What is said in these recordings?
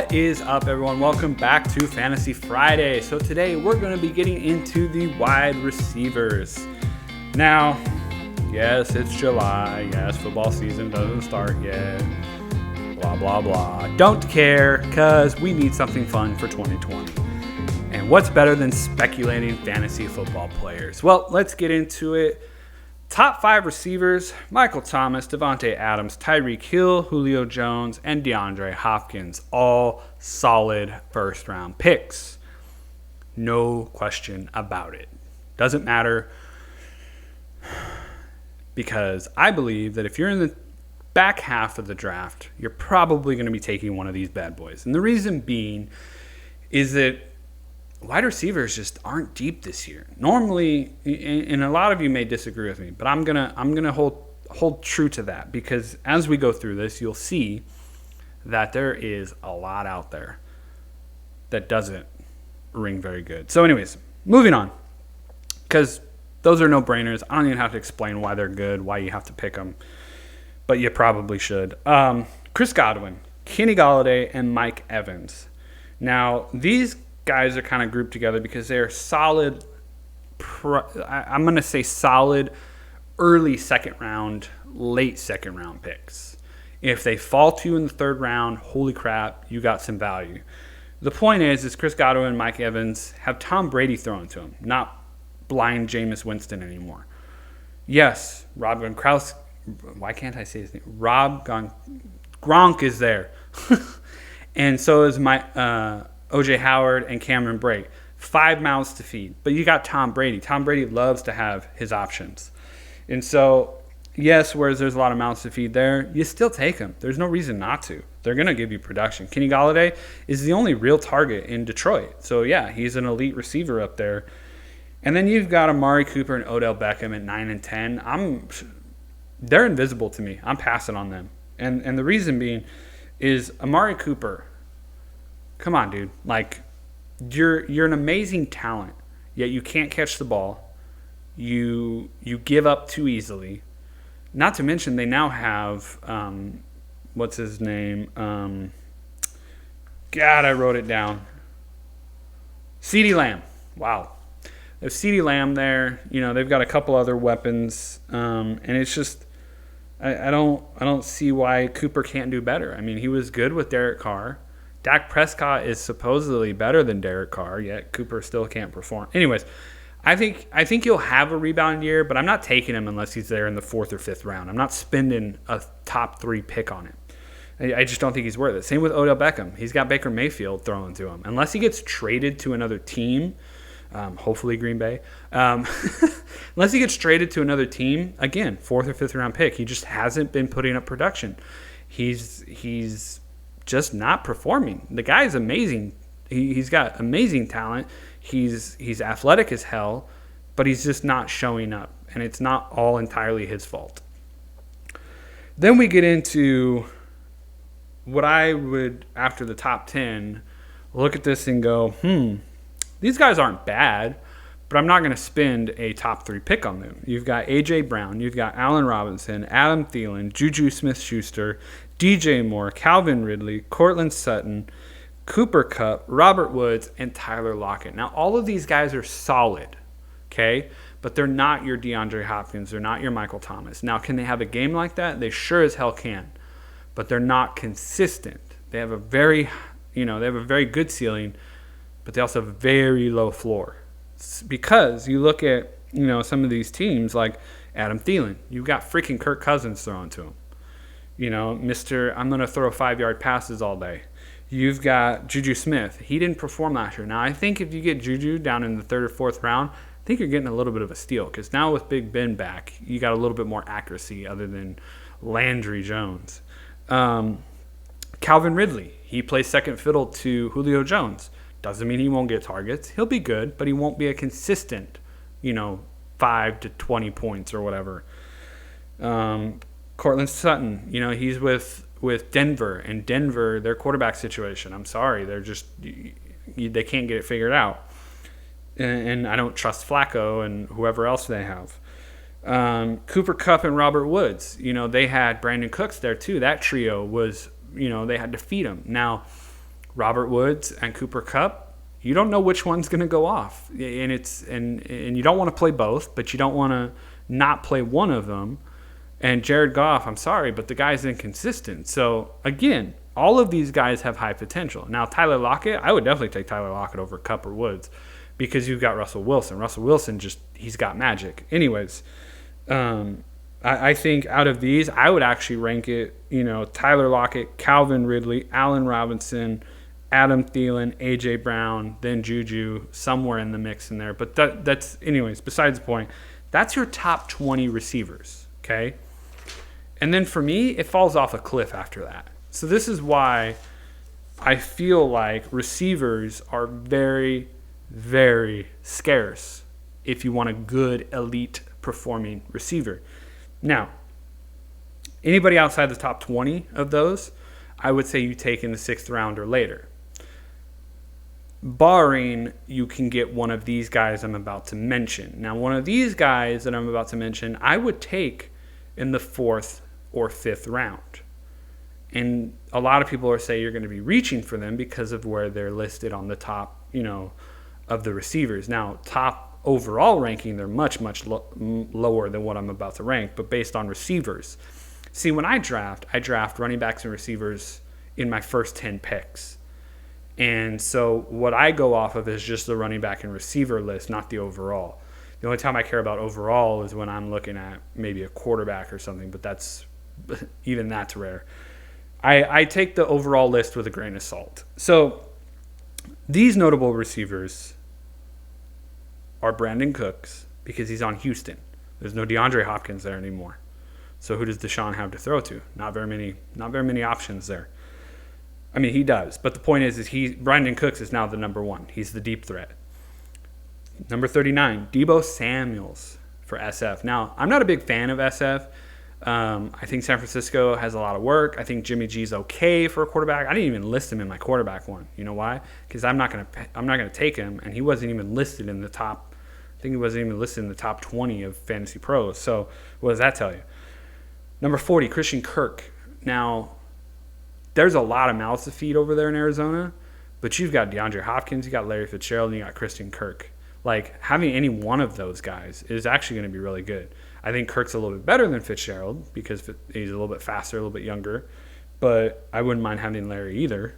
What is up, everyone? Welcome back to Fantasy Friday. So today we're going to be getting into the wide receivers. Now, yes, it's July. Yes, football season doesn't start yet. Blah, blah, blah. Don't care, because we need something fun for 2020. And what's better than speculating fantasy football players? Well, let's get into it. Top 5 receivers: Michael Thomas, Davante Adams, Tyreek Hill, Julio Jones, and DeAndre Hopkins. All solid first-round picks. No question about it. Doesn't matter, because I believe that if you're in the back half of the draft, you're probably going to be taking one of these bad boys. And the reason being is that wide receivers just aren't deep this year. Normally, and a lot of you may disagree with me, but I'm gonna hold true to that, because as we go through this, you'll see that there is a lot out there that doesn't ring very good. So anyways, moving on, because those are no-brainers. I don't even have to explain why they're good, why you have to pick them, but you probably should. Chris Godwin, Kenny Golladay, and Mike Evans. Now, these guys are kind of grouped together because they're solid, I'm going to say solid early second round, late second round picks. If they fall to you in the third round, holy crap, you got some value. The point is Chris Godwin and Mike Evans have Tom Brady thrown to them, not blind Jameis Winston anymore. Yes, Rob Gronkowski, why can't I say his name? Gronk is there. And so is my O.J. Howard and Cameron Brate. 5 mouths to feed. But you got Tom Brady. Tom Brady loves to have his options. And so, yes, whereas there's a lot of mouths to feed there, you still take them. There's no reason not to. They're going to give you production. Kenny Golladay is the only real target in Detroit. So, yeah, he's an elite receiver up there. And then you've got Amari Cooper and Odell Beckham at 9 and 10. They're invisible to me. I'm passing on them. And the reason being is Amari Cooper, come on, dude. Like, you're an amazing talent, yet you can't catch the ball. You give up too easily. Not to mention they now have what's his name? God, I wrote it down. Ceedee Lamb. Wow. There's Ceedee Lamb there. You know, they've got a couple other weapons, and it's just I don't see why Cooper can't do better. I mean, he was good with Derek Carr. Dak Prescott is supposedly better than Derek Carr, yet Cooper still can't perform. Anyways, I think he'll have a rebound year, but I'm not taking him unless he's there in the 4th or 5th round. I'm not spending a top 3 pick on him. I just don't think he's worth it. Same with Odell Beckham. He's got Baker Mayfield thrown to him. Unless he gets traded to another team, hopefully Green Bay. Unless he gets traded to another team, again, 4th or 5th round pick. He just hasn't been putting up production. He's just not performing. The guy's amazing. He's got amazing talent. He's athletic as hell, but he's just not showing up, and it's not all entirely his fault. Then we get into what I would, after the top 10, look at this and go, these guys aren't bad, but I'm not going to spend a top 3 pick on them. You've got A.J. Brown, you've got Allen Robinson, Adam Thielen, JuJu Smith-Schuster, DJ Moore, Calvin Ridley, Courtland Sutton, Cooper Kupp, Robert Woods, and Tyler Lockett. Now, all of these guys are solid, okay? But they're not your DeAndre Hopkins. They're not your Michael Thomas. Now, can they have a game like that? They sure as hell can. But they're not consistent. They have a very good ceiling, but they also have a very low floor. It's because you look at, some of these teams like Adam Thielen. You've got freaking Kirk Cousins thrown to him. Mr. I'm going to throw 5-yard passes all day. You've got JuJu Smith. He didn't perform last year. Now, I think if you get JuJu down in the 3rd or 4th round, I think you're getting a little bit of a steal, because now with Big Ben back, you got a little bit more accuracy other than Landry Jones. Calvin Ridley, he plays second fiddle to Julio Jones. Doesn't mean he won't get targets. He'll be good, but he won't be a consistent, 5 to 20 points or whatever. Courtland Sutton, he's with Denver, and Denver, their quarterback situation, I'm sorry, they're just, they can't get it figured out. And I don't trust Flacco and whoever else they have. Cooper Kupp and Robert Woods, they had Brandin Cooks there too. That trio was, they had to feed him. Now, Robert Woods and Cooper Kupp, you don't know which one's going to go off. And you don't want to play both, but you don't want to not play one of them. And Jared Goff, I'm sorry, but the guy's inconsistent. So, again, all of these guys have high potential. Now, Tyler Lockett, I would definitely take Tyler Lockett over Kupp or Woods because you've got Russell Wilson. Russell Wilson, he's got magic. Anyways, I think out of these, I would actually rank it, Tyler Lockett, Calvin Ridley, Allen Robinson, Adam Thielen, A.J. Brown, then JuJu, somewhere in the mix in there. But that's, anyways, besides the point. That's your top 20 receivers, okay? And then for me, it falls off a cliff after that. So this is why I feel like receivers are very, very scarce if you want a good, elite performing receiver. Now, anybody outside the top 20 of those, I would say you take in the 6th round or later. Barring you can get one of these guys I'm about to mention. Now, one of these guys that I'm about to mention, I would take in the 4th or 5th round. And a lot of people are saying you're going to be reaching for them because of where they're listed on the top, of the receivers. Now, top overall ranking, they're much, much lower than what I'm about to rank, but based on receivers. See, when I draft running backs and receivers in my first 10 picks. And so what I go off of is just the running back and receiver list, not the overall. The only time I care about overall is when I'm looking at maybe a quarterback or something, but that's rare. I take the overall list with a grain of salt. So these notable receivers are Brandin Cooks because he's on Houston. There's no DeAndre Hopkins there anymore. So who does Deshaun have to throw to? Not very many options there. I mean, he does. But the point is Brandin Cooks is now the number 1. He's the deep threat. Number 39, Deebo Samuel for SF. Now, I'm not a big fan of SF. I think San Francisco has a lot of work. I think Jimmy G's okay for a quarterback. I didn't even list him in my quarterback one. You know why? Because I'm not gonna take him, and he wasn't even listed in the top. I think he wasn't even listed in the top 20 of Fantasy Pros. So what does that tell you? Number 40, Christian Kirk. Now, there's a lot of mouths to feed over there in Arizona, but you've got DeAndre Hopkins, you got Larry Fitzgerald, and you got Christian Kirk. Like, having any one of those guys is actually going to be really good. I think Kirk's a little bit better than Fitzgerald because he's a little bit faster, a little bit younger, but I wouldn't mind having Larry either.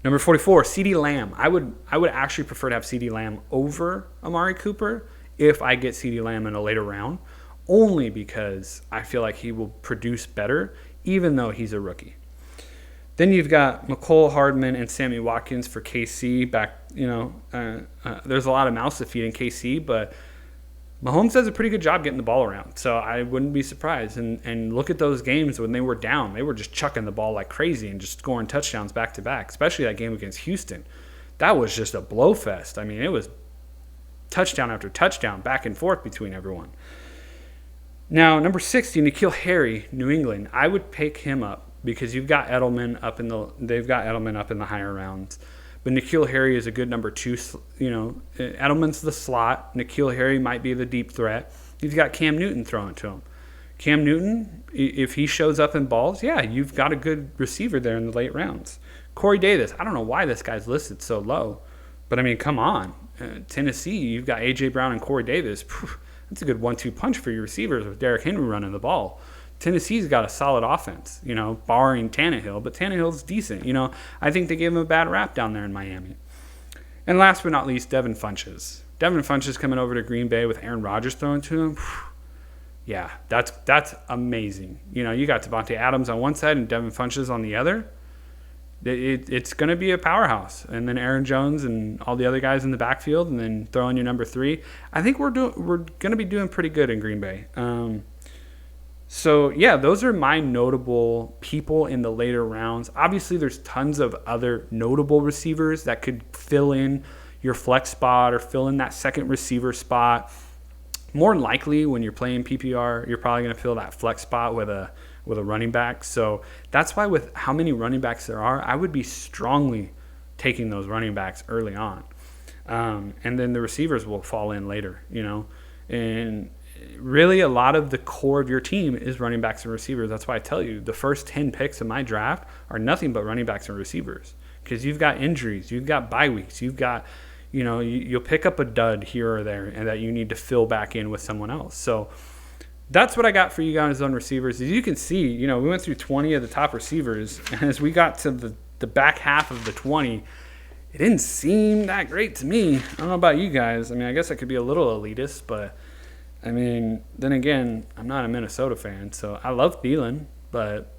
Number 44, Ceedee Lamb. I would actually prefer to have Ceedee Lamb over Amari Cooper if I get Ceedee Lamb in a later round, only because I feel like he will produce better even though he's a rookie. Then you've got Mecole Hardman and Sammy Watkins for KC. There's a lot of mouths to feed in KC, but Mahomes does a pretty good job getting the ball around, so I wouldn't be surprised. And look at those games when they were down. They were just chucking the ball like crazy and just scoring touchdowns back to back, especially that game against Houston. That was just a blowfest. I mean, it was touchdown after touchdown, back and forth between everyone. Now, number 60, N'Keal Harry, New England. I would pick him up because they've got Edelman up in the higher rounds. But N'Keal Harry is a good number 2. Edelman's the slot. N'Keal Harry might be the deep threat. He's got Cam Newton throwing to him. Cam Newton, if he shows up in balls, yeah, you've got a good receiver there in the late rounds. Corey Davis, I don't know why this guy's listed so low. But, I mean, come on. Tennessee, you've got A.J. Brown and Corey Davis. That's a good 1-2 punch for your receivers with Derrick Henry running the ball. Tennessee's got a solid offense, barring Tannehill, but Tannehill's decent. I think they gave him a bad rap down there in Miami. And last but not least, Devin Funchess. Devin Funchess coming over to Green Bay with Aaron Rodgers throwing to him. Yeah, that's amazing. You got Davante Adams on one side and Devin Funchess on the other. It's going to be a powerhouse. And then Aaron Jones and all the other guys in the backfield, and then throw in your number 3. I think we're going to be doing pretty good in Green Bay. So, yeah, those are my notable people in the later rounds. Obviously, there's tons of other notable receivers that could fill in your flex spot or fill in that second receiver spot. More than likely, when you're playing PPR, you're probably going to fill that flex spot with a running back. So that's why with how many running backs there are, I would be strongly taking those running backs early on. And then the receivers will fall in later, And really a lot of the core of your team is running backs and receivers. That's why I tell you the first 10 picks of my draft are nothing but running backs and receivers, because you've got injuries, you've got bye weeks, you've got, you'll pick up a dud here or there and that you need to fill back in with someone else. So that's what I got for you guys on receivers. As you can see, we went through 20 of the top receivers, and as we got to the back half of the 20, it didn't seem that great to me. I don't know about you guys. I mean, I guess I could be a little elitist, but I mean, then again, I'm not a Minnesota fan, so I love Thielen, but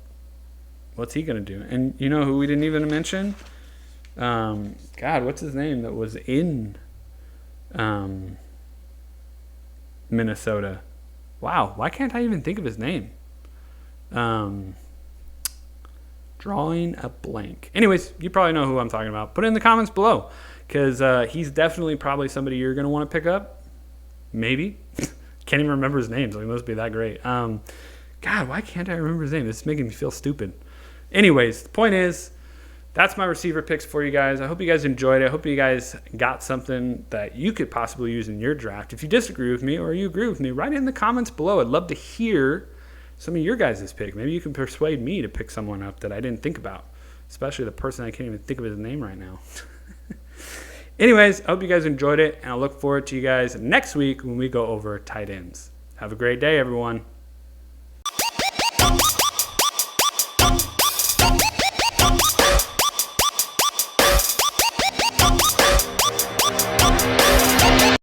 what's he going to do? And you know who we didn't even mention? God, what's his name that was in Minnesota? Wow, why can't I even think of his name? Drawing a blank. Anyways, you probably know who I'm talking about. Put it in the comments below, because he's definitely probably somebody you're going to want to pick up. Maybe. Can't even remember his name, so he must be that great. God, why can't I remember his name? This is making me feel stupid. Anyways, the point is, that's my receiver picks for you guys. I hope you guys enjoyed it. I hope you guys got something that you could possibly use in your draft. If you disagree with me or you agree with me, write it in the comments below. I'd love to hear some of your guys' pick. Maybe you can persuade me to pick someone up that I didn't think about, especially the person I can't even think of his name right now. Anyways, I hope you guys enjoyed it, and I look forward to you guys next week when we go over tight ends. Have a great day, everyone.